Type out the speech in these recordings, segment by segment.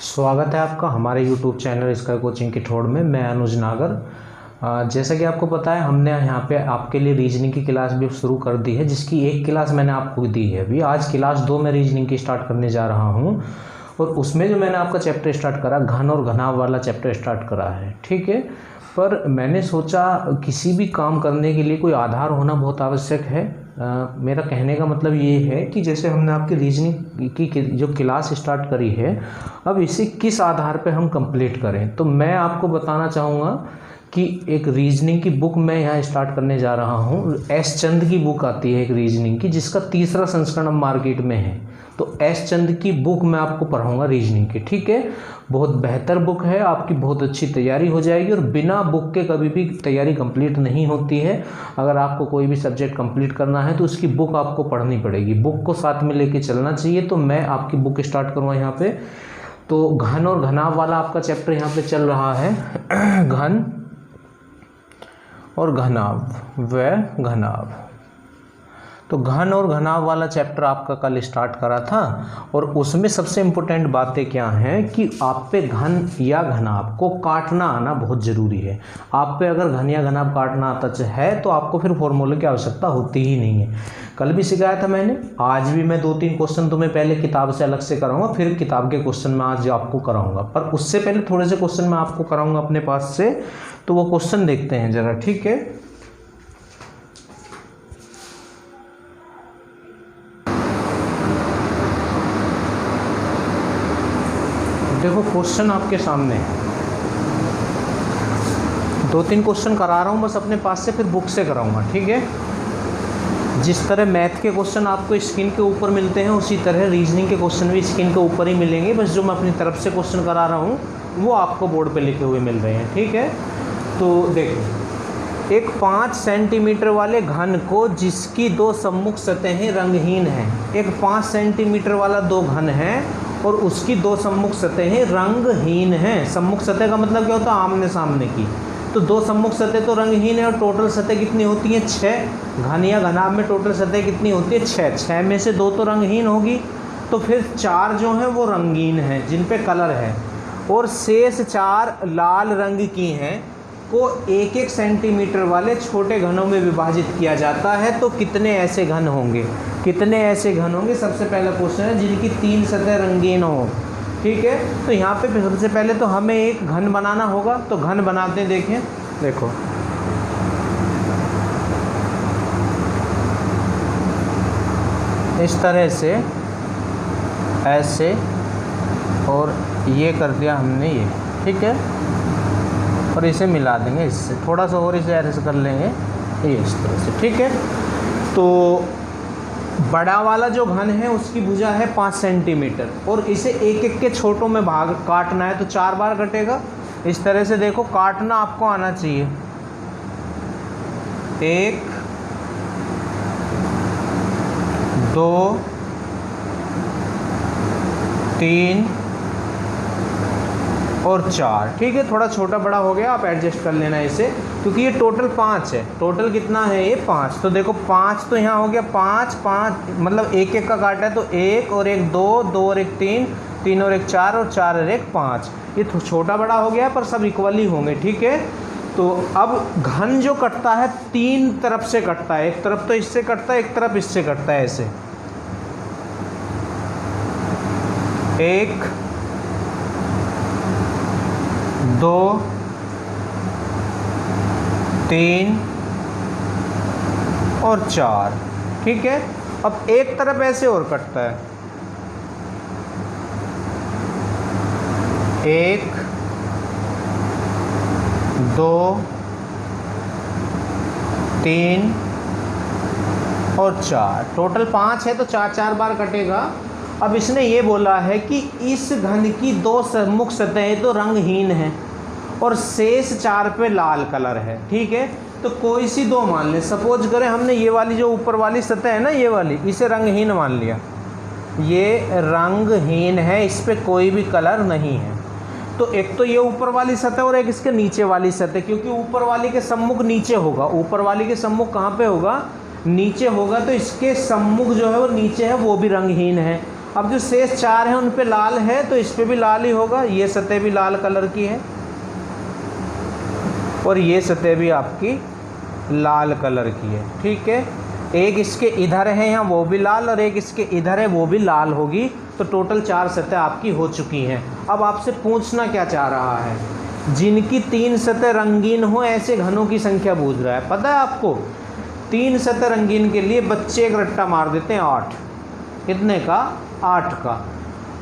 स्वागत है आपका हमारे YouTube चैनल स्काई कोचिंग की ठोड़ में। मैं अनुज नागर। जैसा कि आपको पता है, हमने यहाँ पे आपके लिए रीजनिंग की क्लास भी शुरू कर दी है, जिसकी एक क्लास मैंने आपको दी है। अभी आज क्लास 2 में रीजनिंग की स्टार्ट करने जा रहा हूँ, और उसमें जो मैंने आपका चैप्टर स्टार्ट करा, घन और घनाभ वाला चैप्टर स्टार्ट करा है, ठीक है। पर मैंने सोचा किसी भी काम करने के लिए कोई आधार होना बहुत आवश्यक है। मेरा कहने का मतलब ये है कि जैसे हमने आपकी रीजनिंग की जो क्लास स्टार्ट करी है, अब इसे किस आधार पे हम कंप्लीट करें। तो मैं आपको बताना चाहूँगा कि एक रीजनिंग की बुक मैं यहाँ स्टार्ट करने जा रहा हूँ। एस चंद की बुक आती है एक रीजनिंग की, जिसका तीसरा संस्करण अब मार्केट में है। तो एस चंद की बुक मैं आपको पढ़ाऊँगा रीजनिंग की, ठीक है। बहुत बेहतर बुक है, आपकी बहुत अच्छी तैयारी हो जाएगी, और बिना बुक के कभी भी तैयारी कंप्लीट नहीं होती है। अगर आपको कोई भी सब्जेक्ट कंप्लीट करना है तो उसकी बुक आपको पढ़नी पड़ेगी, बुक को साथ में लेके चलना चाहिए। तो मैं आपकी बुक स्टार्ट करूँगा यहाँ पे। तो घन और घनाभ वाला आपका चैप्टर यहाँ पे चल रहा है, घन और घनाभ व घनाभ। तो घन और घनाभ वाला चैप्टर आपका कल स्टार्ट करा था, और उसमें सबसे इम्पोर्टेंट बातें क्या हैं कि आप पे घन या घनाभ को काटना आना बहुत ज़रूरी है। आप पे अगर घन या घनाभ काटना आता है तो आपको फिर फॉर्मूले की आवश्यकता होती ही नहीं है। कल भी सिखाया था मैंने, आज भी मैं 2-3 क्वेश्चन तुम्हें पहले किताब से अलग से कराऊंगा, फिर किताब के क्वेश्चन मैं आज आपको कराऊंगा। पर उससे पहले थोड़े से क्वेश्चन मैं आपको कराऊंगा अपने पास से, तो वो क्वेश्चन देखते हैं ज़रा, ठीक है। देखो क्वेश्चन आपके सामने है, 2-3 क्वेश्चन करा रहा हूँ बस अपने पास से, फिर बुक से कराऊंगा, ठीक है। जिस तरह मैथ के क्वेश्चन आपको स्क्रीन के ऊपर मिलते हैं, उसी तरह रीजनिंग के क्वेश्चन भी स्क्रीन के ऊपर ही मिलेंगे। बस जो मैं अपनी तरफ से क्वेश्चन करा रहा हूँ वो आपको बोर्ड पे लिखे हुए मिल रहे हैं, ठीक है। तो देखो, एक 5 सेंटीमीटर वाले घन को जिसकी 2 सम्मुख सतहें रंगहीन हैं, एक 5 सेंटीमीटर वाला 2 घन है और उसकी 2 सम्मुख सतहें रंगहीन हैं। सम्मुख सतह का मतलब क्या होता है? आमने सामने की। तो 2 सम्मुख सतह तो रंगहीन है, और टोटल सतह कितनी होती है? 6। घन या घनाभ में टोटल सतह कितनी होती है? 6। 6 में से 2 तो रंगहीन होगी, तो फिर 4 जो हैं वो रंगीन हैं जिन पे कलर है, और शेष 4 लाल रंग की हैं को 1-1 सेंटीमीटर वाले छोटे घनों में विभाजित किया जाता है। तो कितने ऐसे घन होंगे? कितने ऐसे घन होंगे? सबसे पहला क्वेश्चन है जिनकी 3 सतह रंगीन हो, ठीक है। तो यहाँ पे सबसे पहले तो हमें एक घन बनाना होगा, तो घन बनाते हैं। देखें, देखो इस तरह से, ऐसे, और ये कर दिया हमने ये, ठीक है। और इसे मिला देंगे इससे, थोड़ा सा और इसे ऐसे कर लेंगे ये इस तरह से, ठीक है। तो बड़ा वाला जो घन है उसकी भुजा है 5 सेंटीमीटर, और इसे 1-1 के छोटों में भाग काटना है, तो 4 बार कटेगा। इस तरह से देखो, काटना आपको आना चाहिए। 1, 2, 3 और 4, ठीक है। थोड़ा छोटा बड़ा हो गया, आप एडजस्ट कर लेना इसे, क्योंकि ये टोटल 5 है। टोटल कितना है? ये 5। तो देखो 5 तो यहाँ हो गया, 5 मतलब 1-1 का काटा है, तो 1 और 1 2, 2 और 1 3, 3 और 1 4, और 4 और 1 5। ये छोटा बड़ा हो गया, पर सब इक्वली होंगे, ठीक है। तो अब घन जो कटता है 3 तरफ से कटता है, एक तरफ तो इससे कटता है, एक तरफ इससे कटता है, ऐसे 1, 2, 3 और 4, ठीक है। अब एक तरफ ऐसे और कटता है, 1, 2, 3 और 4, टोटल 5 है, तो 4-4 बार कटेगा। अब इसने ये बोला है कि इस घन की 2 सम्मुख सतहें तो रंगहीन हैं, और शेष 4 पे लाल कलर है, ठीक है। तो कोई सी 2 मान लें। सपोज करें हमने ये वाली जो ऊपर वाली सतह है ना, ये वाली, इसे रंगहीन मान लिया। ये रंगहीन है, इस पे कोई भी कलर नहीं है। तो एक तो ये ऊपर वाली सतह और एक इसके नीचे वाली सतह, क्योंकि ऊपर वाली के सम्मुख नीचे होगा। ऊपर वाली के सम्मुख कहाँ पे होगा? नीचे होगा, तो इसके सम्मुख जो है वो नीचे है, वो भी रंगहीन है। अब जो शेष 4 हैं उन पे लाल है तो इस पे भी लाल ही होगा, ये सतह भी लाल कलर की है और ये सतह भी आपकी लाल कलर की है। ठीक है, एक इसके इधर है यहाँ वो भी लाल और एक इसके इधर है वो भी लाल होगी, तो टोटल 4 सतह आपकी हो चुकी हैं। अब आपसे पूछना क्या चाह रहा है, जिनकी 3 सतह रंगीन हो ऐसे घनों की संख्या पूछ रहा है। पता है आपको 3 सतह रंगीन के लिए बच्चे एक रट्टा मार देते हैं 8, कितने का, 8 का।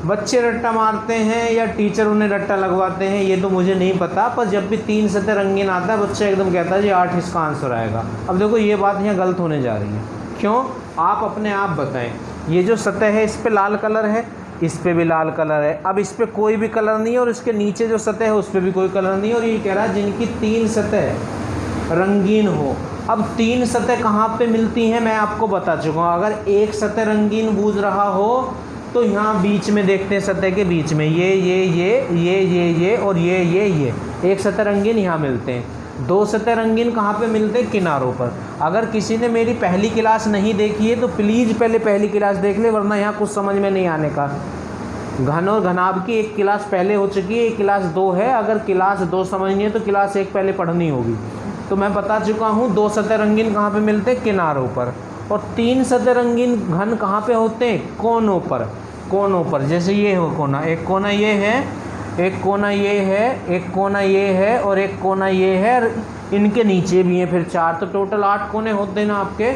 बच्चे रट्टा मारते हैं या टीचर उन्हें रट्टा लगवाते हैं ये तो मुझे नहीं पता, पर जब भी 3 सतह रंगीन आता है बच्चा एकदम कहता है जी 8 इसका आंसर आएगा। अब देखो ये बात यहाँ गलत होने जा रही है, क्यों, आप अपने आप बताएं। ये जो सतह है इस पे लाल कलर है, इस पे भी लाल कलर है, अब इस पे कोई भी कलर नहीं है और इसके नीचे जो सतह है उस पे भी कोई कलर नहीं है, और ये कह रहा है जिनकी 3 सतह रंगीन हो। अब 3 सतह कहाँ पे मिलती हैं मैं आपको बता चुका हूँ। अगर एक सतह रंगीन बूझ रहा हो तो यहाँ बीच में देखते हैं, सतह के बीच में ये और ये एक सतह रंगीन यहाँ मिलते हैं। 2 सतह रंगीन कहाँ पे मिलते हैं, किनारों पर। अगर किसी ने मेरी पहली क्लास नहीं देखी है तो प्लीज़ पहले पहली क्लास देख ले, वरना यहाँ कुछ समझ में नहीं आने का। घन और घनाभ की एक क्लास पहले हो चुकी है, एक क्लास 2 है। अगर क्लास 2 समझनी है तो क्लास 1 पहले पढ़नी होगी। तो मैं बता चुका हूँ 2 सतह रंगीन कहाँ पे मिलते हैं, किनारों पर। और 3 सतह रंगीन घन कहाँ पे होते हैं, कोनों पर। कोनों पर, जैसे ये हो कोना, एक कोना ये है, एक कोना ये है, एक कोना ये है और एक कोना ये है, इनके नीचे भी हैं फिर 4, तो टोटल 8 कोने होते हैं ना आपके।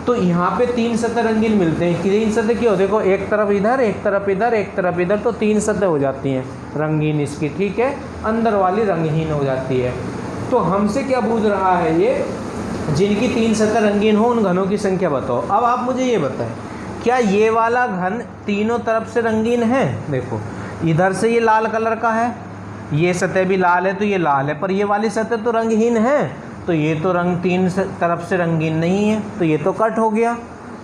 तो यहाँ पे 3 सतह रंगीन मिलते हैं। 3 सतह क्यों, देखो एक तरफ इधर, एक तरफ इधर, एक तरफ इधर, तो 3 सतह हो जाती हैं रंगीन इसकी। ठीक है, अंदर वाली रंगहीन हो जाती है। तो हमसे क्या पूछ रहा है ये, जिनकी 3 सतह रंगीन हो उन घनों की संख्या बताओ। अब आप मुझे ये बताएं, क्या ये वाला घन तीनों तरफ से रंगीन है। देखो इधर से ये लाल कलर का है, ये सतह भी लाल है तो ये लाल है, पर ये वाली सतह तो रंगहीन है, तो ये तो रंग 3 तरफ से रंगीन नहीं है, तो ये तो कट हो गया।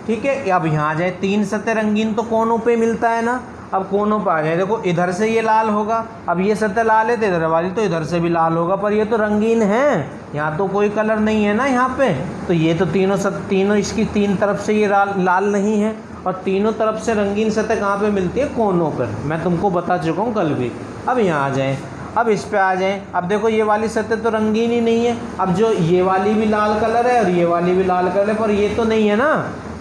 ठीक है, अब यहाँ आ जाए, 3 सतह रंगीन तो कोनों पे मिलता है ना। अब कोनों पर आ जाए, देखो इधर से ये लाल होगा, अब ये सतह लाल है तो इधर वाली तो इधर से भी लाल होगा, पर ये तो रंगीन है, यहाँ तो कोई कलर नहीं है ना यहाँ पे। तो ये तो तीनों इसकी 3 तरफ से ये लाल नहीं है, और तीनों तरफ से रंगीन सतह कहाँ पे मिलती है, कोनों पर। मैं तुमको बता चुका हूँ कल भी। अब यहाँ आ जाएँ, अब इस पे आ जाएं। अब देखो ये वाली सतह तो रंगीन ही नहीं है, अब जो ये वाली भी लाल कलर है और ये वाली भी लाल कलर है, पर ये तो नहीं है ना,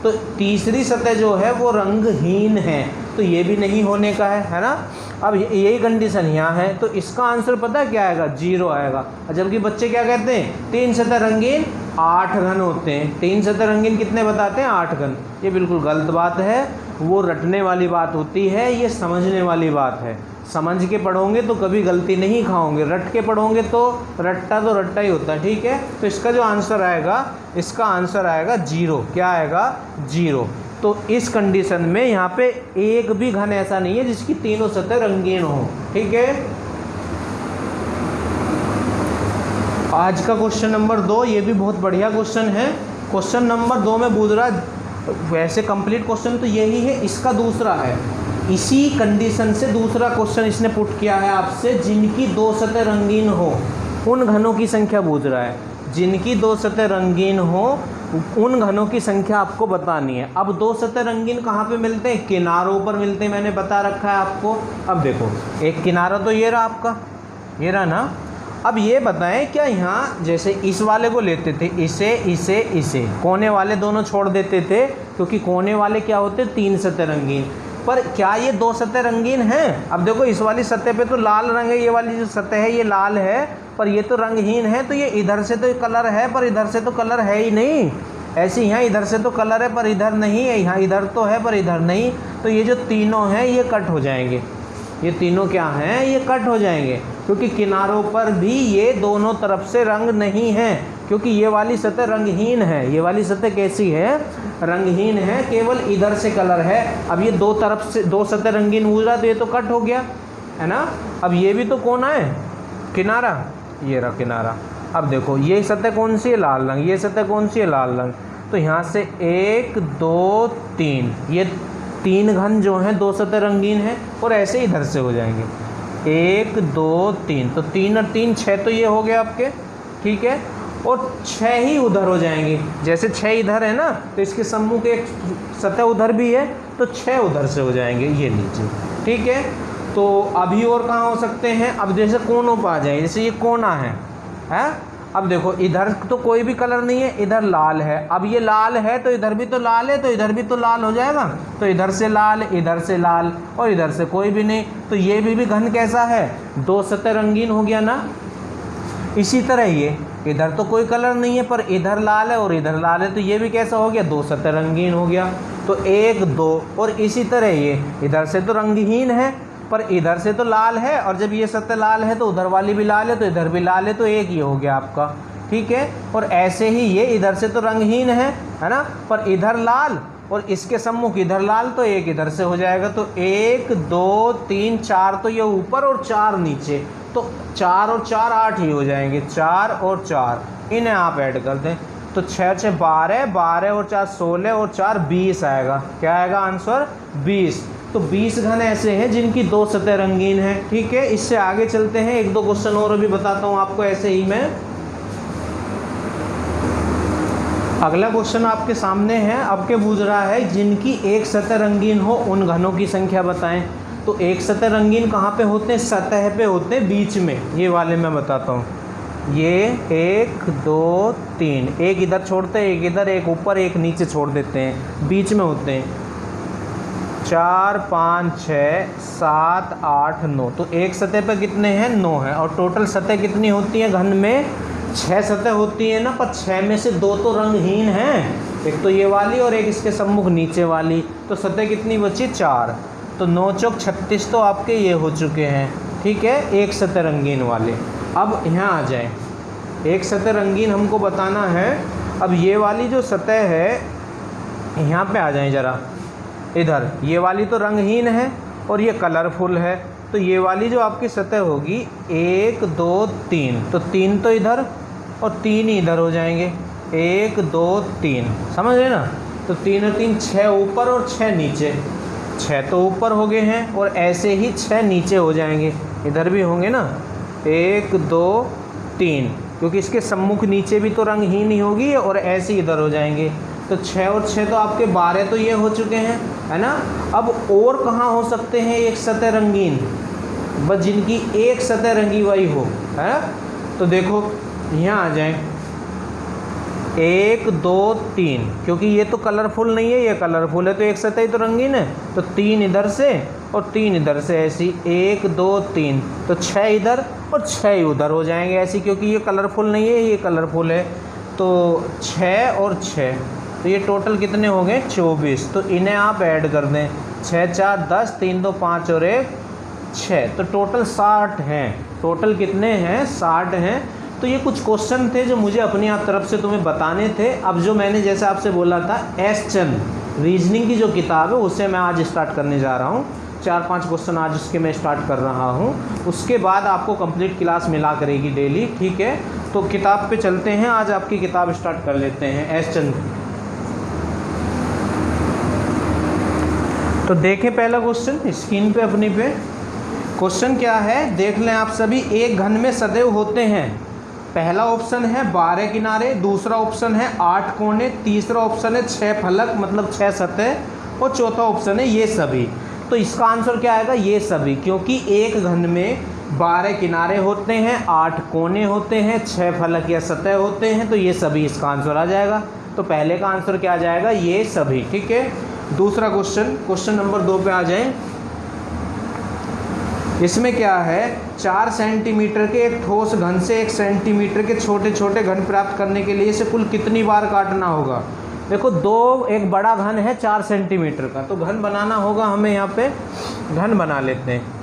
तो तीसरी सतह जो है वो रंगहीन है, तो ये भी नहीं होने का है ना। अब यही कंडीशन यहाँ है, तो इसका आंसर पता है क्या आएगा, 0 आएगा। जबकि बच्चे क्या कहते हैं, 3 सतह रंगीन 8 घन होते हैं। 3 सतह रंगीन कितने बताते हैं, 8 घन। ये बिल्कुल गलत बात है, वो रटने वाली बात होती है, ये समझने वाली बात है। समझ के पढ़ोगे तो कभी गलती नहीं खाओगे, रट के पढ़ोगे तो रट्टा ही होता है। ठीक है, तो इसका जो आंसर आएगा, इसका आंसर आएगा 0। क्या आएगा, 0। तो इस कंडीशन में यहाँ पे एक भी घन ऐसा नहीं है जिसकी तीनों सतह रंगीन हो। ठीक है, आज का क्वेश्चन नंबर 2, ये भी बहुत बढ़िया क्वेश्चन है। क्वेश्चन नंबर 2 में पूछ रहा, वैसे कंप्लीट क्वेश्चन तो यही है, इसका दूसरा है, इसी कंडीशन से दूसरा क्वेश्चन इसने पुट किया है आपसे, जिनकी 2 सतह रंगीन हो उन घनों की संख्या पूछ रहा है। जिनकी 2 सतह रंगीन हो उन घनों की संख्या आपको बतानी है। अब 2 सतह रंगीन कहाँ पे मिलते हैं, किनारों पर मिलते हैं, मैंने बता रखा है आपको। अब देखो एक किनारा तो ये रहा आपका, ये रहा ना। अब ये बताएं, क्या यहाँ जैसे इस वाले को लेते थे, इसे कोने वाले दोनों छोड़ देते थे, क्योंकि कोने वाले क्या होते, 3 सतह रंगीन। पर क्या ये 2 सतह रंगीन हैं। अब देखो इस वाली सतह पे तो लाल रंग है, ये वाली जो सतह है ये लाल है, पर ये तो रंगहीन है, तो ये इधर से तो कलर है पर इधर से तो कलर है ही नहीं। ऐसे यहाँ इधर से तो कलर है पर इधर नहीं है, यहाँ इधर तो है पर इधर नहीं। तो ये जो तीनों हैं ये कट हो जाएंगे, ये तीनों क्या हैं, ये कट हो जाएंगे, क्योंकि किनारों पर भी ये दोनों तरफ से रंग नहीं है, क्योंकि ये वाली सतह रंगहीन है। ये वाली सतह कैसी है, रंगहीन है, केवल इधर से कलर है। अब ये 2 तरफ से 2 सतह रंगीन हो रहा, तो ये तो कट हो गया है ना। अब ये भी तो कोना है, किनारा, ये रहा किनारा। अब देखो ये सतह कौन सी है, लाल रंग, ये सतह कौन सी है, लाल रंग। तो यहाँ से 1 2 3, ये 3 घन जो हैं 2 सतह रंगीन हैं, और ऐसे इधर से हो जाएंगे 1 2 3, तो 3 और 3 6 तो ये हो गया आपके। ठीक है, और 6 ही उधर हो जाएंगे, जैसे 6 इधर है ना, तो इसके सम्मुख एक सतह उधर भी है, तो 6 उधर से हो जाएंगे, ये लीजिए। ठीक है, तो अभी और कहाँ हो सकते हैं, अब जैसे कोनों पर आ जाए, जैसे ये कोना है। अब देखो इधर तो कोई भी कलर नहीं है, इधर लाल है, अब ये लाल है तो इधर भी तो लाल है, तो इधर भी तो लाल हो जाएगा। तो इधर से लाल, इधर से लाल और इधर से कोई भी नहीं, तो ये भी घन कैसा है, 2 सतह रंगीन हो गया ना। इसी तरह ये इधर तो कोई कलर नहीं है पर इधर लाल है और इधर लाल है, तो ये भी कैसा हो गया, 2 सतह रंगीन हो गया। तो 1 2 और इसी तरह ये इधर से तो रंगहीन है पर इधर से तो लाल है, और जब ये सतह लाल है तो उधर वाली भी लाल है, तो इधर भी लाल है, तो एक ये हो गया आपका। ठीक है, और ऐसे ही ये इधर से तो रंगहीन है ना, पर इधर लाल और इसके सम्मुख इधर लाल, तो एक इधर से हो जाएगा। तो 1 2 3 4 तो ये ऊपर और 4 नीचे, तो 4 और 4 8 ही हो जाएंगे, 4 और 4 इन्हें आप ऐड कर दें, तो 6 6 12, 12 और 4 16 और 4 20 आएगा। क्या आएगा आंसर, 20। तो 20 घन ऐसे हैं जिनकी 2 सतह रंगीन है। ठीक है, इससे आगे चलते हैं, 1 2 क्वेश्चन और भी बताता हूँ आपको ऐसे ही मैं। अगला क्वेश्चन आपके सामने है, अब के पूछ रहा है जिनकी एक सतह रंगीन हो उन घनों की संख्या बताएं। तो एक सतह रंगीन कहाँ पे होते हैं, सतह पे होते हैं, बीच में। ये वाले मैं बताता हूँ, ये 1 2 3, एक इधर छोड़ते हैं, एक इधर, एक ऊपर, एक नीचे छोड़ देते हैं, बीच में होते हैं। 4 5 6 7 8 9, तो एक सतह पे कितने हैं, 9 है। और टोटल सतह कितनी होती है घन में, 6 सतह होती है ना, पर 6 में से 2 तो रंगहीन हैं, एक तो ये वाली और एक इसके सम्मुख नीचे वाली, तो सतह कितनी बची, 4। तो 9 चौक 36 तो आपके ये हो चुके हैं। ठीक है, एक सतह रंगीन वाले। अब यहाँ आ जाए, एक सतह रंगीन हमको बताना है। अब ये वाली जो सतह है, यहाँ पे आ जाए ज़रा, इधर ये वाली तो रंगहीन है और ये कलरफुल है, तो ये वाली जो आपकी सतह होगी 1 2 3, तो 3 तो इधर और 3 ही इधर हो जाएंगे, 1 2 3, समझ रहे ना। तो 3 और 3 6 ऊपर और 6 नीचे, 6 तो ऊपर हो गए हैं और ऐसे ही 6 नीचे हो जाएंगे, इधर भी होंगे ना, 1 2 3, क्योंकि इसके सम्मुख नीचे भी तो रंगहीन ही होगी और ऐसे ही इधर हो जाएंगे। तो 6 और 6 तो आपके 12 तो ये हो चुके हैं, है ना। अब और कहाँ हो सकते हैं एक सतह रंगीन, बस जिनकी एक सतह रंगी हुई हो, है ना। तो देखो यहाँ आ जाए, 1 2 3, क्योंकि ये तो कलरफुल नहीं है, ये कलरफुल है, तो एक सतह ही तो रंगीन है, तो 3 इधर से और 3 इधर से, ऐसी 1 2 3, तो 6 इधर और 6 उधर हो जाएंगे ऐसी, क्योंकि ये कलरफुल नहीं है, ये कलरफुल है। तो 6 और 6, तो ये टोटल कितने हो गए, 24। तो इन्हें आप ऐड कर दें, 6 4 10, 3 2 5 और 1 6, तो टोटल 60 हैं। टोटल कितने हैं, 60 हैं। तो ये कुछ क्वेश्चन थे जो मुझे अपनी आप तरफ से तुम्हें बताने थे। अब जो मैंने जैसे आपसे बोला था, एस चंद रीजनिंग की जो किताब है उससे मैं आज स्टार्ट करने जा रहा हूँ। 4-5 क्वेश्चन आज उसके मैं स्टार्ट कर रहा हूँ, उसके बाद आपको कंप्लीट क्लास मिला करेगी डेली। ठीक है, तो किताब पे चलते हैं, आज आपकी किताब स्टार्ट कर लेते हैं एस चंद। तो देखें पहला क्वेश्चन स्क्रीन पे अपनी पे। क्वेश्चन क्या है देख लें आप सभी। एक घन में सदैव होते हैं, पहला ऑप्शन है 12 किनारे, दूसरा ऑप्शन है 8 कोने, तीसरा ऑप्शन है 6 फलक मतलब 6 सतह, और चौथा ऑप्शन है ये सभी। तो इसका आंसर क्या आएगा, ये सभी, क्योंकि एक घन में 12 किनारे होते हैं, 8 कोने होते हैं, 6 फलक या सतह होते हैं, तो ये सभी इसका आंसर आ जाएगा। तो पहले का आंसर क्या आ जाएगा, ये सभी। ठीक है, दूसरा क्वेश्चन नंबर 2 पे आ जाएं। इसमें क्या है, 4 सेंटीमीटर के एक ठोस घन से 1 सेंटीमीटर के छोटे छोटे घन प्राप्त करने के लिए इसे कुल कितनी बार काटना होगा। देखो एक बड़ा घन है 4 सेंटीमीटर का, तो घन बनाना होगा हमें, यहाँ पे घन बना लेते हैं।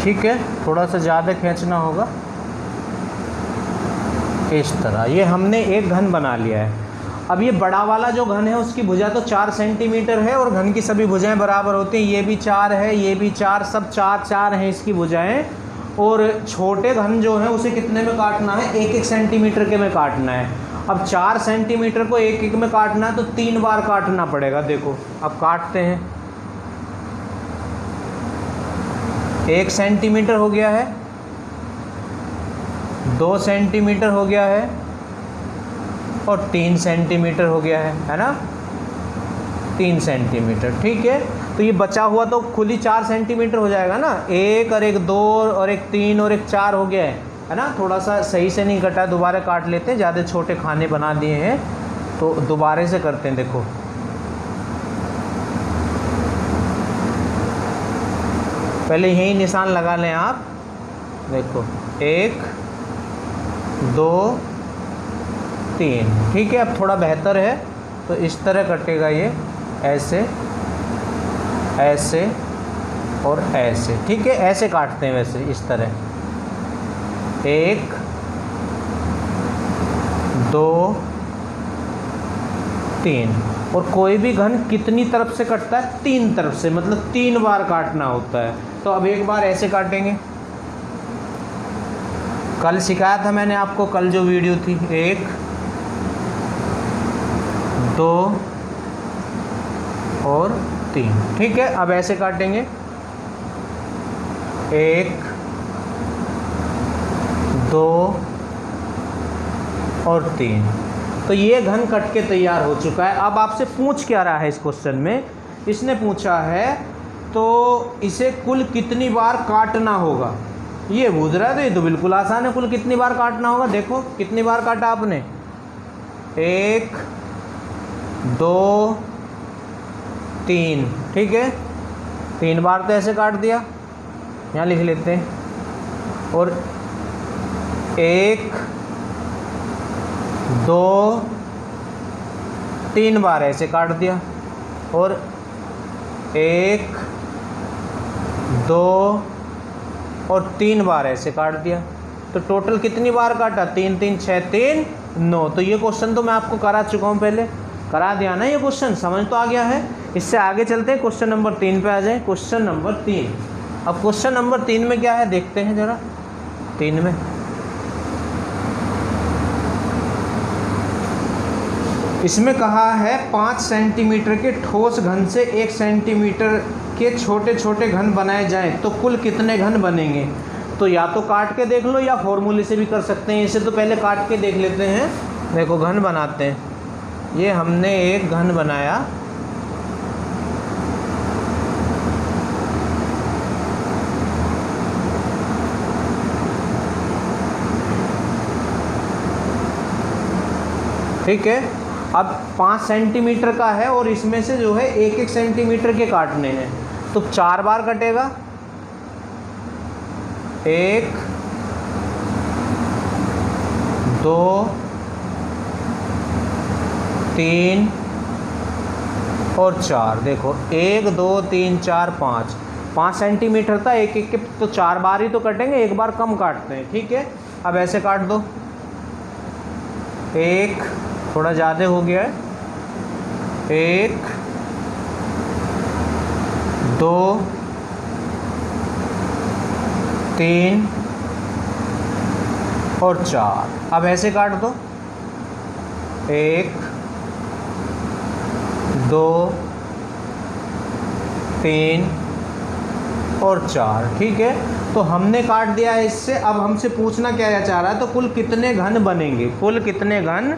ठीक है, थोड़ा सा ज़्यादा खींचना होगा इस तरह। ये हमने एक घन बना लिया है। अब ये बड़ा वाला जो घन है उसकी भुजा तो 4 सेंटीमीटर है और घन की सभी भुजाएं बराबर होती हैं। ये भी 4 है, ये भी 4, सब 4 हैं इसकी भुजाएं। और छोटे घन जो है उसे कितने में काटना है, 1-1 सेंटीमीटर के में काटना है। अब 4 सेंटीमीटर को एक एक में काटना है तो 3 बार काटना पड़ेगा। देखो अब काटते हैं। 1 सेंटीमीटर हो गया है, 2 सेंटीमीटर हो गया है और 3 सेंटीमीटर हो गया है ना, 3 सेंटीमीटर। ठीक है, तो ये बचा हुआ तो खुद ही 4 सेंटीमीटर हो जाएगा ना। 1 और 1 2 और 1 3 और 1 4 हो गया है ना। थोड़ा सा सही से नहीं कटा, दोबारा काट लेते हैं, ज़्यादा छोटे खाने बना दिए हैं तो दोबारा से करते हैं। देखो पहले यही निशान लगा लें आप। देखो 1 2 3। ठीक है, अब थोड़ा बेहतर है तो इस तरह कटेगा ये, ऐसे ऐसे और ऐसे। ठीक है, ऐसे काटते हैं वैसे इस तरह। 1 2 3। और कोई भी घन कितनी तरफ से कटता है? 3 तरफ से, मतलब 3 बार काटना होता है। तो अब एक बार ऐसे काटेंगे। कल सिखाया था मैंने आपको, कल जो वीडियो थी। 1 2 और 3। ठीक है, अब ऐसे काटेंगे। 1 2 और 3। तो ये घन कट के तैयार हो चुका है। अब आपसे पूछ क्या रहा है इस क्वेश्चन में? इसने पूछा है तो इसे कुल कितनी बार काटना होगा, ये पूछ रहा है। तो ये तो बिल्कुल आसान है, कुल कितनी बार काटना होगा। देखो कितनी बार काटा आपने? 1 2 3। ठीक है, 3 बार तो ऐसे काट दिया, यहाँ लिख लेते हैं। और 1 2 3 बार ऐसे काट दिया, और 1 2 और 3 बार ऐसे काट दिया। तो टोटल कितनी बार काटा? 3 3 6 3 9। तो ये क्वेश्चन तो मैं आपको करा चुका हूँ, पहले करा दिया ना। ये क्वेश्चन समझ तो आ गया है। इससे आगे चलते हैं, क्वेश्चन नंबर 3 पे आ जाए। Question number 3। अब क्वेश्चन नंबर 3 में क्या है देखते हैं ज़रा। 3 में इसमें कहा है 5 सेंटीमीटर के ठोस घन से 1 सेंटीमीटर के छोटे छोटे घन बनाए जाएं तो कुल कितने घन बनेंगे। तो या तो काट के देख लो या फॉर्मूले से भी कर सकते हैं। इसे तो पहले काट के देख लेते हैं। देखो घन बनाते हैं। ये हमने एक घन बनाया, ठीक है। अब 5 सेंटीमीटर का है और इसमें से जो है 1 सेंटीमीटर के काटने हैं, तो 4 बार कटेगा। 1 2 3 और 4। देखो 1 2 3 4 5 सेंटीमीटर था, एक एक के तो 4 बार ही तो कटेंगे, एक बार कम काटते हैं। ठीक है, अब ऐसे काट दो। 1 थोड़ा ज़्यादा हो गया है। 1 2 3 और 4। अब ऐसे काट दो। 1 2 3 और 4। ठीक है, तो हमने काट दिया है इससे। अब हमसे पूछना क्या चाह रहा है, तो कुल कितने घन बनेंगे, कुल कितने घन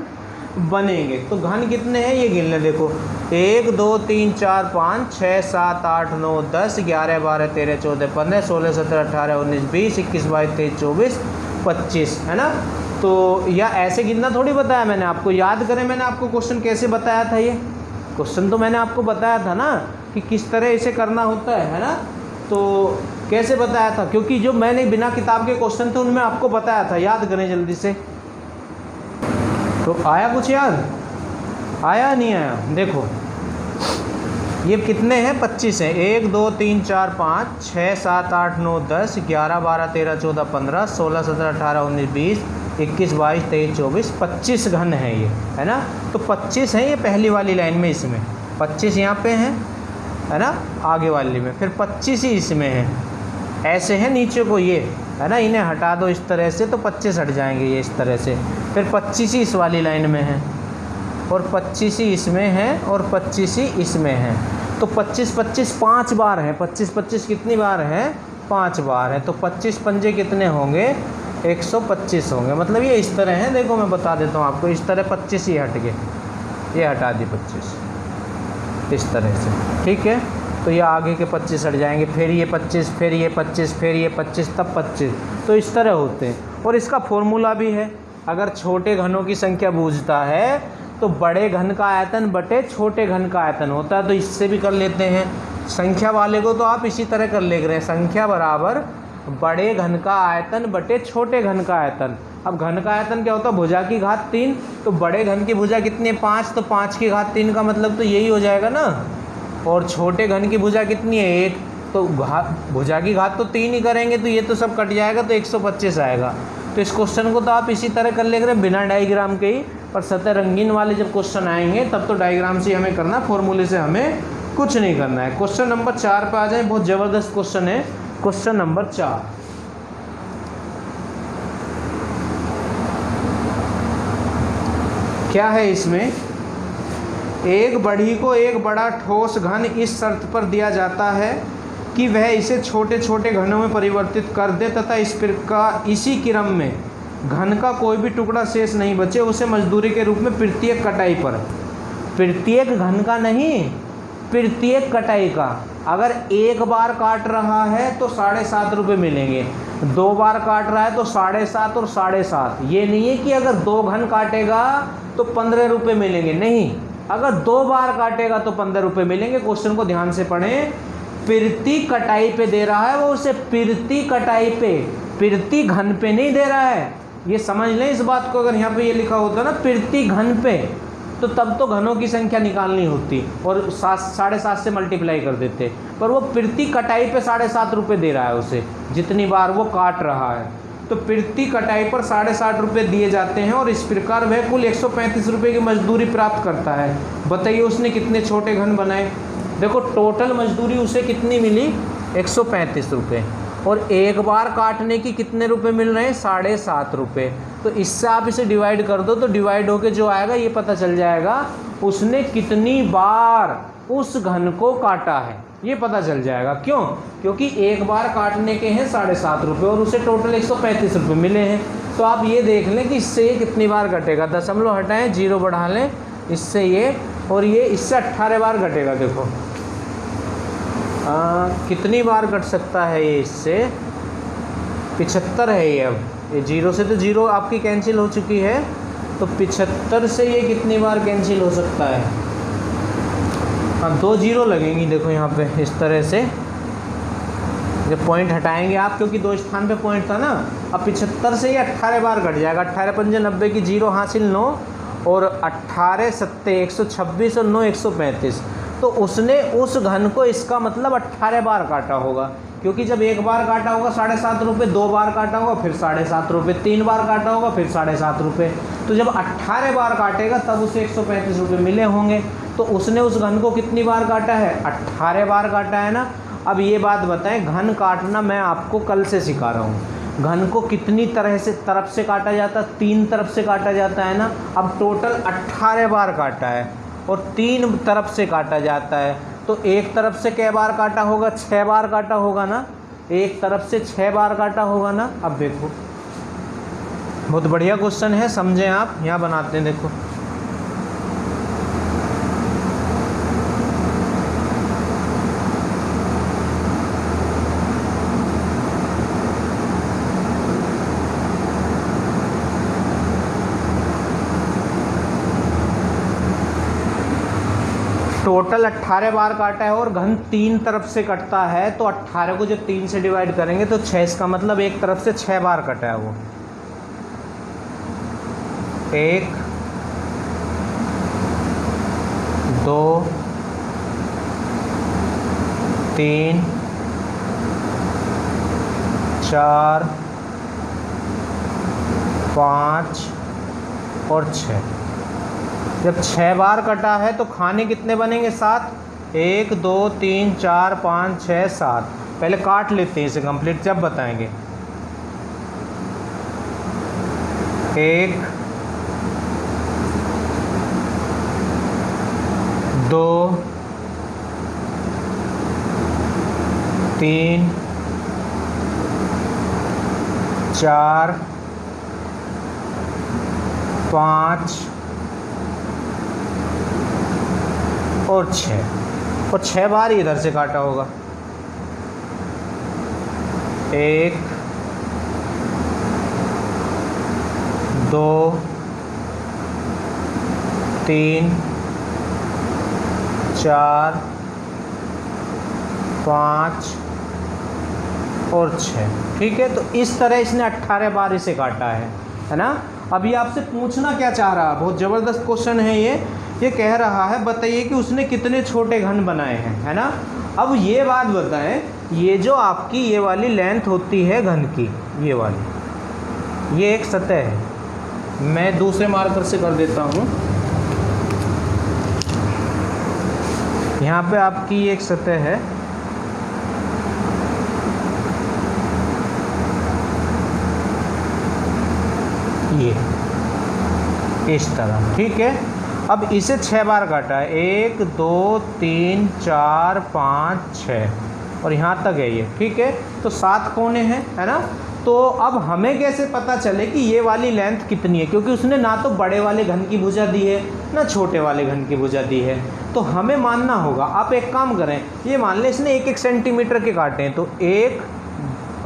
बनेंगे। तो घन कितने हैं ये गिन लें। देखो 1 2 3 4 5 6 7 8 9 10 11 12 13 14 15 16 17 18 19 20 21 22 23 24 25, है ना। तो या ऐसे गिनना थोड़ी बताया मैंने आपको, याद करें मैंने आपको क्वेश्चन कैसे बताया था। ये क्वेश्चन तो मैंने आपको बताया था ना कि किस तरह इसे करना होता है ना। तो कैसे बताया था, क्योंकि जो मैंने बिना किताब के क्वेश्चन थे उनमें आपको बताया था। याद करें जल्दी से। तो आया कुछ याद? आया नहीं आया? देखो ये कितने हैं, 25 हैं। 1 2 3 4 5 6 7 8 9 10 11 12 13 14 15 16 17 18 19 20 21 22 23 24 25 घन है ये, है ना। तो 25 हैं ये पहली वाली लाइन में, इसमें 25 यहाँ पे हैं, है ना, आगे वाली में। फिर 25 ही इसमें है, ऐसे है नीचे को ये, है ना, इन्हें हटा दो इस तरह से तो 25 हट जाएंगे ये इस तरह से। फिर 25 ही इस वाली लाइन में है और 25 ही इसमें है और 25 ही इसमें है। तो 25 25 5 बार है, 25 25 कितनी बार है, 5 बार है। तो 25 पंजे कितने होंगे, 125 होंगे। मतलब ये इस तरह है, देखो मैं बता देता हूँ आपको, इस तरह 25 ही हट गए, ये हटा दी 25 इस तरह से, ठीक है। तो ये आगे के 25 हट जाएंगे, फिर ये 25, फिर ये 25, फिर ये 25, तब 25। तो इस तरह होते हैं। और इसका फॉर्मूला भी है, अगर छोटे घनों की संख्या बूझता है तो बड़े घन का आयतन बटे छोटे घन का आयतन होता है। तो इससे भी कर लेते हैं, संख्या वाले को तो आप इसी तरह कर ले रहे हैं, संख्या बराबर बड़े घन का आयतन बटे छोटे घन का आयतन। अब घन का आयतन क्या होता है, भुजा की घात 3, तो बड़े घन की भुजा कितनी है, 5, तो 5 की घात 3 का मतलब तो यही हो जाएगा ना। और छोटे घन की भुजा कितनी है, 1, तो भुजा की घात तो 3 ही करेंगे तो ये तो सब कट जाएगा, तो 125 आएगा। तो इस क्वेश्चन को तो आप इसी तरह कर ले रहे हैं बिना डायग्राम के ही, पर सतह रंगीन वाले जब क्वेश्चन आएंगे तब तो डायग्राम से हमें करना, फॉर्मूले से हमें कुछ नहीं करना है। क्वेश्चन नंबर 4 पे आ जाए, बहुत ज़बरदस्त क्वेश्चन है क्वेश्चन नंबर 4। क्या है इसमें, एक बढ़ी को एक बड़ा ठोस घन इस शर्त पर दिया जाता है कि वह इसे छोटे छोटे घनों में परिवर्तित कर दे तथा इस प्रकार इसी क्रम में घन का कोई भी टुकड़ा शेष नहीं बचे, उसे मजदूरी के रूप में प्रत्येक कटाई पर, प्रत्येक घन का नहीं, प्रत्येक कटाई का, अगर एक बार काट रहा है तो 7.5 रुपये मिलेंगे, 2 बार काट रहा है तो 7.5 और 7.5। ये नहीं है कि अगर 2 घन काटेगा तो 15 रुपये मिलेंगे, नहीं, अगर 2 बार काटेगा तो 15 रुपये मिलेंगे। क्वेश्चन को ध्यान से पढ़ें, प्रति कटाई पे दे रहा है वो, उसे प्रति कटाई पे, प्रति घन पे नहीं दे रहा है। ये समझ लें इस बात को, अगर यहाँ पे ये लिखा होता ना प्रति घन पे, तो तब तो घनों की संख्या निकालनी होती और 7.5 से मल्टीप्लाई कर देते, पर वो प्रति कटाई पे 7.5 रुपये दे रहा है उसे, जितनी बार वो काट रहा है। तो प्रति कटाई पर 7.5 रुपये दिए जाते हैं और इस प्रकार वह कुल 135 रुपये की मजदूरी प्राप्त करता है। बताइए उसने कितने छोटे घन बनाए। देखो टोटल मजदूरी उसे कितनी मिली, 135 रुपये, और एक बार काटने की कितने रुपए मिल रहे हैं, 7.5 रुपये। तो इससे आप इसे डिवाइड कर दो तो डिवाइड होके जो आएगा ये पता चल जाएगा उसने कितनी बार उस घन को काटा है, ये पता चल जाएगा। क्यों, क्योंकि एक बार काटने के हैं 7.5 रुपये और उसे टोटल 135 रुपये मिले हैं। तो आप ये देख लें कि इससे ये कितनी बार कटेगा, दशमलव हटाएं, 0 बढ़ा लें, इससे ये और ये इससे 18 बार कटेगा। देखो कितनी बार कट सकता है ये, इससे 75 है ये। अब ये 0 से तो 0 आपकी कैंसिल हो चुकी है, तो 75 से ये कितनी बार कैंसिल हो सकता है, हाँ 2 0 लगेंगी। देखो यहाँ पे इस तरह से जब पॉइंट हटाएंगे आप, क्योंकि 2 स्थान पे पॉइंट था ना, अब 75 से ये 18 बार कट जाएगा। 18 पंजे 90 की 0 हासिल 9 और 18 सत्ते 126 और 9 135। तो उसने उस घन को इसका मतलब 18 बार काटा होगा, क्योंकि जब एक बार काटा होगा 7.5 रुपये, 2 बार काटा होगा फिर 7.5 रुपये, 3 बार काटा होगा फिर 7.5 रुपये। तो जब 18 बार काटेगा तब उसे 135 रुपये मिले होंगे। तो उसने उस घन को कितनी बार काटा है, 18 बार काटा है ना। अब ये बात बताएं, घन काटना मैं आपको कल से सिखा रहा हूँ। घन को कितनी तरफ से काटा जाता है, 3 तरफ से काटा जाता है ना। अब टोटल 18 बार काटा है और 3 तरफ से काटा जाता है, तो एक तरफ से कै बार काटा होगा, 6 बार काटा होगा ना, एक तरफ से 6 बार काटा होगा ना। अब देखो बहुत बढ़िया क्वेश्चन है, समझें आप, यहाँ बनाते हैं। देखो टोटल 18 बार काटा है और घन 3 तरफ से कटता है, तो 18 को जब 3 से डिवाइड करेंगे तो 6, इसका मतलब एक तरफ से 6 बार कटा है वो। 1 2 3 4 5 और 6। जब 6 बार कटा है तो खाने कितने बनेंगे, 7। 1 2 3 4 5 6 7। पहले काट लेते हैं इसे कंप्लीट, जब बताएंगे। 1 2 3 4 5 और 6, और 6 बार ही इधर से काटा होगा। 1 2 3 4 5 और 6, ठीक है। तो इस तरह इसने 18 बार इसे काटा है ना। अभी आपसे पूछना क्या चाह रहा है, बहुत ज़बरदस्त क्वेश्चन है ये कह रहा है बताइए कि उसने कितने छोटे घन बनाए हैं, है ना। अब ये बात बताएं, ये जो आपकी ये वाली लेंथ होती है घन की, ये वाली, ये एक सतह है, मैं दूसरे मार्कर से कर देता हूँ। यहाँ पे आपकी एक सतह है, ये इस तरह, ठीक है। अब इसे 6 बार काटा है, 1 2 3 4 5 6 और यहाँ तक है ये, ठीक है। तो 7 कोने हैं, है ना। तो अब हमें कैसे पता चले कि ये वाली लेंथ कितनी है, क्योंकि उसने ना तो बड़े वाले घन की भुजा दी है ना छोटे वाले घन की भुजा दी है। तो हमें मानना होगा, आप एक काम करें, ये मान लें इसने 1 1 सेंटीमीटर के काटे हैं, तो 1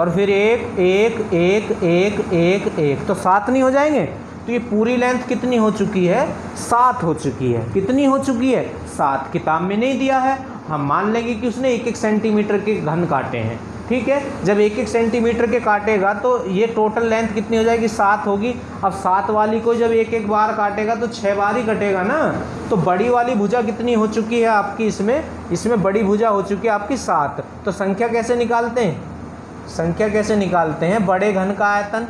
और फिर 1 1 1 1 1 1, तो 7 नहीं हो जाएंगे। तो ये पूरी लेंथ कितनी हो चुकी है, 7 हो चुकी है। कितनी हो चुकी है, 7। किताब में नहीं दिया है, हम मान लेंगे कि उसने 1 1 सेंटीमीटर के घन काटे हैं, ठीक है। जब 1 1 सेंटीमीटर के काटेगा तो ये टोटल लेंथ कितनी हो जाएगी, 7 होगी। अब 7 वाली को जब 1 1 बार काटेगा तो 6 बार ही कटेगा ना। तो बड़ी वाली भुजा कितनी हो चुकी है आपकी, इसमें बड़ी भुजा हो चुकी है आपकी 7। तो संख्या कैसे निकालते हैं, संख्या कैसे निकालते हैं, बड़े घन का आयतन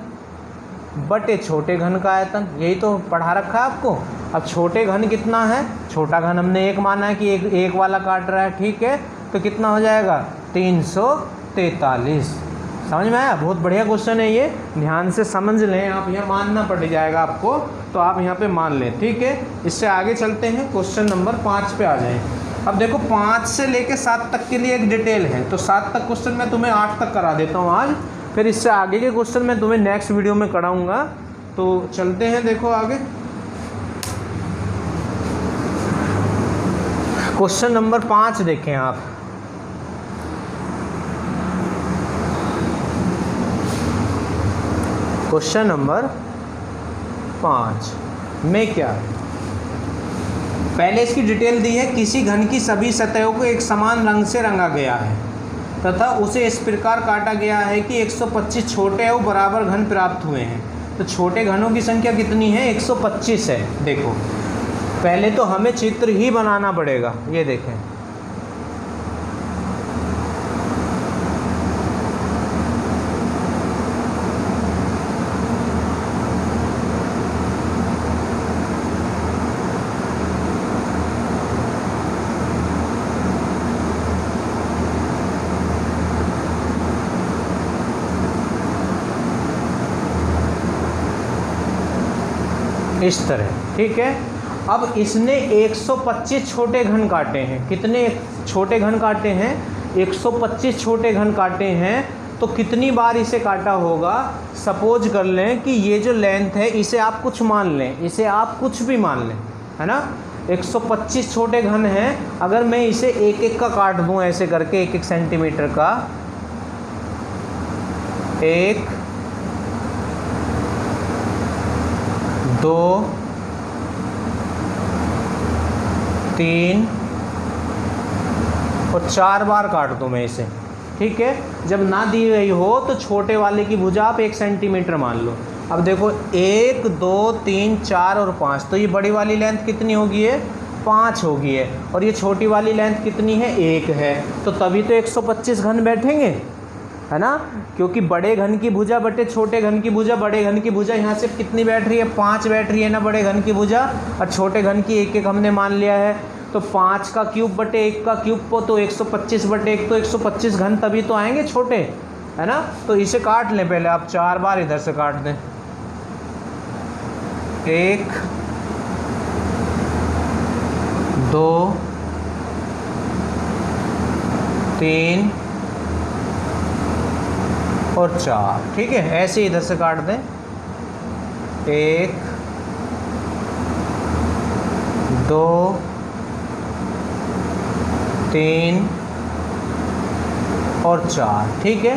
बटे छोटे घन का आयतन, यही तो पढ़ा रखा है आपको। अब छोटे घन कितना है, छोटा घन हमने 1 माना है कि एक वाला काट रहा है, ठीक है। तो कितना हो जाएगा, 343। समझ में आया, बहुत बढ़िया क्वेश्चन है ये, ध्यान से समझ लें आप, यहाँ मानना पड़ जाएगा आपको, तो आप यहाँ पे मान लें, ठीक है। इससे आगे चलते हैं, क्वेश्चन नंबर 5 पे आ जाएँ। अब देखो 5 से लेके 7 तक के लिए एक डिटेल है, तो 7 तक क्वेश्चन मैं तुम्हें 8 तक करा देता हूँ आज, फिर इससे आगे के क्वेश्चन मैं तुम्हें नेक्स्ट वीडियो में कराऊंगा। तो चलते हैं, देखो आगे क्वेश्चन नंबर 5 देखें आप। क्वेश्चन नंबर 5 में क्या है, पहले इसकी डिटेल दी है, किसी घन की सभी सतहों को एक समान रंग से रंगा गया है तथा उसे इस प्रकार काटा गया है कि 125 छोटे और बराबर घन प्राप्त हुए हैं। तो छोटे घनों की संख्या कितनी है, 125 है। देखो पहले तो हमें चित्र ही बनाना पड़ेगा, ये देखें, इस तरह, ठीक है। अब इसने 125 छोटे घन काटे हैं, कितने छोटे घन काटे हैं, 125 छोटे घन काटे हैं। तो कितनी बार इसे काटा होगा, सपोज कर लें कि ये जो लेंथ है इसे आप कुछ मान लें, इसे आप कुछ भी मान लें, है ना। 125 छोटे घन हैं, अगर मैं इसे एक एक का काट दूं ऐसे करके, 1 1 सेंटीमीटर का, 1 2 3 और 4 बार काट दूँ मैं इसे, ठीक है। जब ना दी गई हो तो छोटे वाले की भुजा आप 1 सेंटीमीटर मान लो। अब देखो 1 2 3 4 और 5, तो ये बड़ी वाली लेंथ कितनी होगी है, 5 होगी है, और ये छोटी वाली लेंथ कितनी है, 1 है। तो तभी तो 125 घन बैठेंगे, है ना, क्योंकि बड़े घन की भुजा बटे छोटे घन की भुजा, बड़े घन की भुजा यहाँ से कितनी बैठ रही है, 5 बैठ रही है ना बड़े घन की भुजा, और छोटे घन की 1 1 हमने मान लिया है। तो 5 का क्यूब बटे 1 का क्यूब को तो 125 बटे 1, तो 125 घन तभी तो आएंगे छोटे, है ना। तो इसे काट लें पहले आप, 4 बार इधर से काट दें, 1 2 3 और 4। ठीक है, ऐसे इधर से काट दें। 1 2 3 और 4। ठीक है,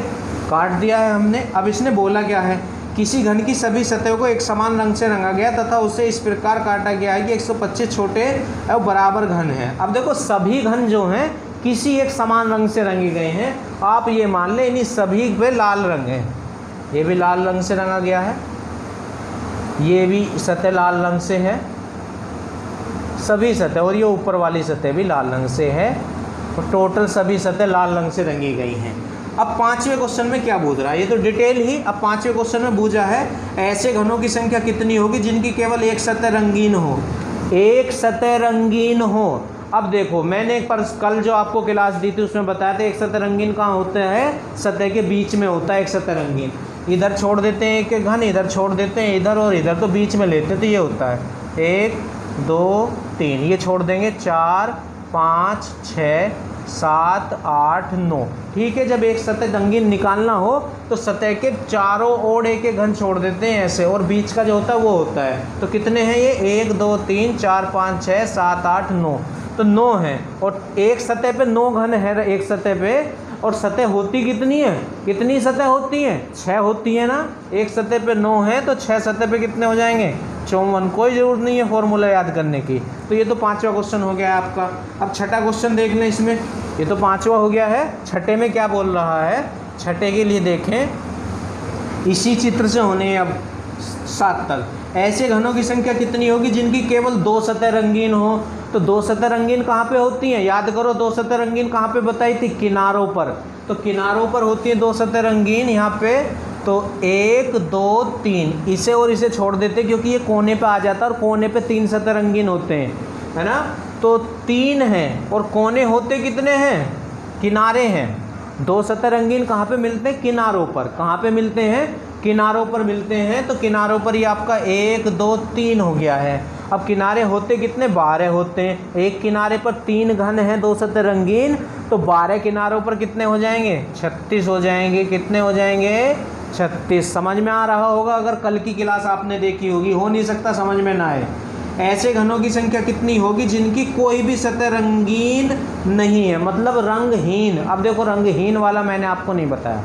काट दिया है हमने। अब इसने बोला क्या है, किसी घन की सभी सतहों को एक समान रंग से रंगा गया तथा उसे इस प्रकार काटा गया है कि 125 छोटे और बराबर घन हैं। अब देखो, सभी घन जो हैं किसी एक समान रंग से रंगे गए हैं। आप ये मान लें इन्हीं सभी पे लाल रंग है। ये भी लाल रंग से रंगा गया है, ये भी सतह लाल रंग से है, सभी सतह, और ये ऊपर वाली सतह भी लाल रंग से है, और टोटल सभी सतह लाल रंग से रंगी गई हैं। अब 5वें क्वेश्चन में क्या पूछ रहा है, ये तो डिटेल ही। अब 5वें क्वेश्चन में पूछा है ऐसे घनों की संख्या कितनी होगी जिनकी केवल एक सतह रंगीन हो। एक सतह रंगीन हो। अब देखो, मैंने कल जो आपको क्लास दी थी उसमें बताया था एक सतह रंगीन कहाँ होता है, सतह के बीच में होता है एक सतह रंगीन। इधर छोड़ देते हैं एक घन, इधर छोड़ देते हैं इधर, और इधर तो बीच में लेते, तो ये होता है 1 2 3, ये छोड़ देंगे 4 5 6 7 8 9। ठीक है, जब एक सतह रंगीन निकालना हो तो सतह के चारों ओर एक एक घन छोड़ देते हैं ऐसे, और बीच का जो होता है वो होता है। तो कितने हैं ये, 1 2 3 4 5 6 7 8 9, तो 9 हैं। और एक सतह पे 9 घन है एक सतह पे, और सतह होती कितनी है, कितनी सतह होती हैं, 6 होती है ना। एक सतह पे 9 है तो 6 सतह पे कितने हो जाएंगे, 54। कोई ज़रूरत नहीं है फॉर्मूला याद करने की। तो ये तो 5वां क्वेश्चन हो गया है आपका। अब 6ठा क्वेश्चन देख लें इसमें, ये तो 5वां हो गया है। 6ठे में क्या बोल रहा है, 6ठे के लिए देखें, इसी चित्र से होने हैं अब 7 तक। ऐसे घनों की संख्या कितनी होगी जिनकी केवल 2 सतह रंगीन हो। तो 2 सतह रंगीन कहाँ पे होती हैं, याद करो 2 सतह रंगीन कहाँ पे बताई थी, किनारों पर। तो किनारों पर होती है 2 सतह रंगीन यहाँ पे। तो 1 2 3, इसे और इसे छोड़ देते क्योंकि ये कोने पे आ जाता है, और कोने पे 3 सतह रंगीन होते हैं, है ना। तो 3 हैं, और कोने होते कितने हैं, किनारे हैं। 2 सतह रंगीन कहाँ पे मिलते हैं, किनारों पर। कहाँ पे मिलते हैं, किनारों पर मिलते हैं। तो किनारों पर ये आपका 1 2 3 हो गया है। अब किनारे होते कितने, 12 होते हैं। एक किनारे पर 3 घन हैं 2 सतह रंगीन, तो 12 किनारों पर कितने हो जाएंगे, 36 हो जाएंगे। कितने हो जाएंगे, 36। समझ में आ रहा होगा, अगर कल की क्लास आपने देखी होगी, हो नहीं सकता समझ में ना आए। ऐसे घनों की संख्या कितनी होगी जिनकी कोई भी सतह रंगीन नहीं है, मतलब रंगहीन। अब देखो, रंगहीन वाला मैंने आपको नहीं बताया,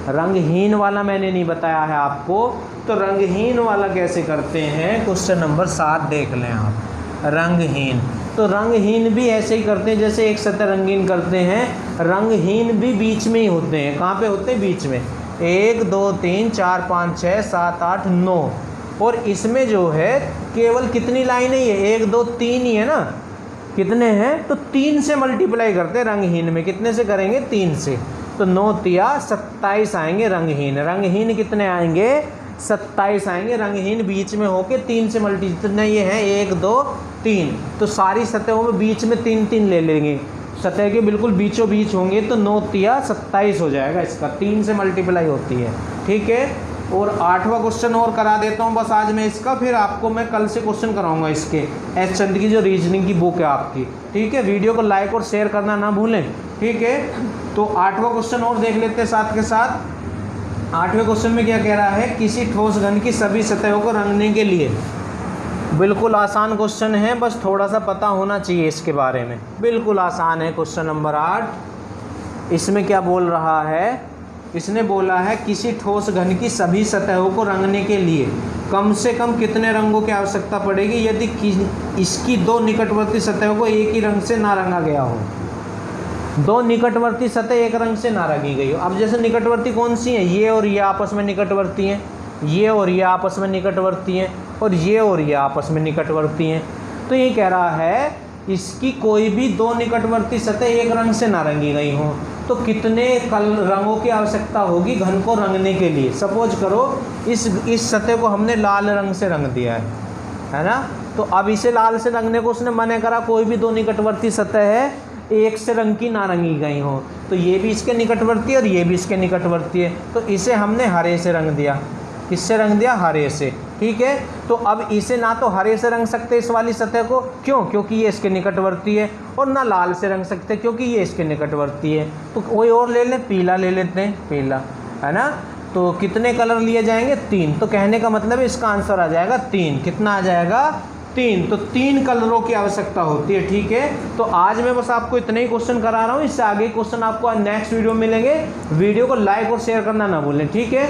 रंगहीन वाला मैंने नहीं बताया है आपको। तो रंगहीन वाला कैसे करते हैं, क्वेश्चन नंबर 7 देख लें आप। रंगहीन, तो रंगहीन भी ऐसे ही करते हैं जैसे एक सतह रंगीन करते हैं। रंगहीन भी बीच में ही होते हैं। कहाँ पे होते हैं, बीच में। 1 2 3 4 5 6 7 8 9, और इसमें जो है केवल कितनी लाइनें ही है, 1 2 3 ही है ना। कितने हैं, तो 3 से मल्टीप्लाई करते हैं रंगहीन में। कितने से करेंगे, 3 से। तो 9 तिया 27 आएंगे रंगहीन। रंगहीन कितने आएंगे, 27 आएंगे। रंगहीन बीच में होके 3 से मल्टीप्लाई, ये है 1 2 3, तो सारी सतहों में बीच में 3 3 ले लेंगे, सतह के बिल्कुल बीचों बीच होंगे। तो 9 तिया 27 हो जाएगा इसका, 3 से मल्टीप्लाई होती है। ठीक है, और 8वां क्वेश्चन और करा देता हूँ बस आज मैं इसका, फिर आपको मैं कल से क्वेश्चन कराऊंगा इसके, एस चंद की जो रीजनिंग की बुक है आपकी। ठीक है, वीडियो को लाइक और शेयर करना ना भूलें। ठीक है, तो 8वां क्वेश्चन और देख लेते हैं साथ के साथ। 8वें क्वेश्चन में क्या कह रहा है, किसी ठोस घन की सभी सतहों को रंगने के लिए। बिल्कुल आसान क्वेश्चन है, बस थोड़ा सा पता होना चाहिए इसके बारे में। बिल्कुल आसान है क्वेश्चन नंबर 8। इसमें क्या बोल रहा है, इसने बोला है किसी ठोस घन की सभी सतहों को रंगने के लिए कम से कम कितने रंगों की आवश्यकता पड़ेगी यदि इसकी 2 निकटवर्ती सतहों को एक ही रंग से ना रंगा गया हो। 2 निकटवर्ती सतह एक रंग से ना रंगी गई हो। अब जैसे निकटवर्ती कौन सी हैं, ये और ये आपस में निकटवर्ती हैं, ये और ये आपस में निकटवर्ती हैं, और ये और ये आपस में निकटवर्ती हैं। तो ये कह रहा है इसकी कोई भी 2 निकटवर्ती सतह एक रंग से ना रंगी गई हों, तो कितने रंगों की आवश्यकता होगी घन को रंगने के लिए। सपोज करो इस सतह को हमने लाल रंग से रंग दिया है ना। तो अब इसे लाल से रंगने को उसने मना करा, कोई भी 2 निकटवर्ती सतह है एक से रंग की ना रंगी गई हो। तो ये भी इसके निकटवर्ती है और ये भी इसके निकटवर्ती है, तो इसे हमने हरे से रंग दिया। किससे रंग दिया, हरे से। ठीक है। तो अब इसे ना तो हरे से रंग सकते इस वाली सतह को, क्यों, क्योंकि ये इसके निकटवर्ती है, और ना लाल से रंग सकते क्योंकि ये इसके निकटवर्ती है। तो कोई और ले लें, पीला ले लेते हैं, पीला, है ना। तो कितने कलर लिए जाएंगे, 3। तो कहने का मतलब है इसका आंसर आ जाएगा 3। कितना आ जाएगा, 3। तो 3 कलरों की आवश्यकता होती है, ठीक है। तो आज मैं बस आपको इतने ही क्वेश्चन करा रहा हूँ, इससे आगे क्वेश्चन आपको नेक्स्ट वीडियो में मिलेंगे। वीडियो को लाइक और शेयर करना ना भूलें, ठीक है।